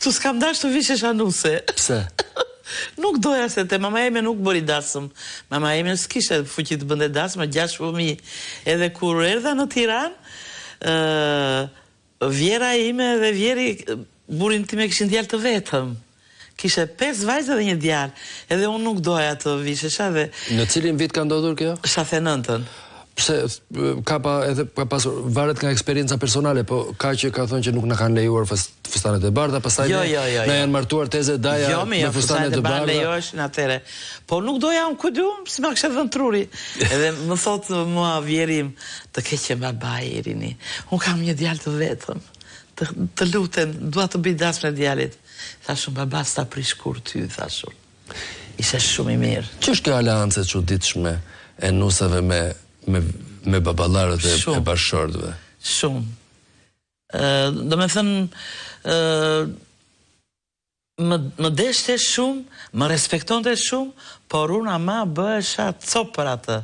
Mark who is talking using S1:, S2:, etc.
S1: Tu s'kam dash të vishesh anuse.
S2: Pse?
S1: Nuk doja se te mama ime nuk bëri dasëm. Mama ime s'kishe fuqi të bënde dasëm, 6 fëmijë. Edhe kur erdha në Tiranë, vjera ime dhe vjeri burin time kishin djalë të vetëm. Kishe 5 vajzë dhe 1 djalë. Edhe unë nuk doja të vishesha dhe...
S2: Në cilin vit ka ndodhur kjo?
S1: 79-ën.
S2: Pse ka pasur varet nga eksperienca personale, po ka që ka thënë që nuk na kanë lejuar fustanet e bardha, pastaj na janë martuar teze daja me fustanet e bardha.
S1: Lejoheshin atëre. Po nuk doja unë ku diun, si ma kishte dhënë truri. Edhe më thotë mua vjerim, të keqe baba Irini. Unë kam një djalë të vetëm. Të lutem, dua të bëj dasmë me djalit. Thashun baba s'ta prish kur ty, thashun. Ishe shumë i mirë.
S2: Ç'është kjo aleancë e çuditshme e nusave me baballarët e bashkëshortëve?
S1: Shumë. Do me thënë, më deshte shumë, më respektonte shumë, por unë ama bëhesha copë për atë.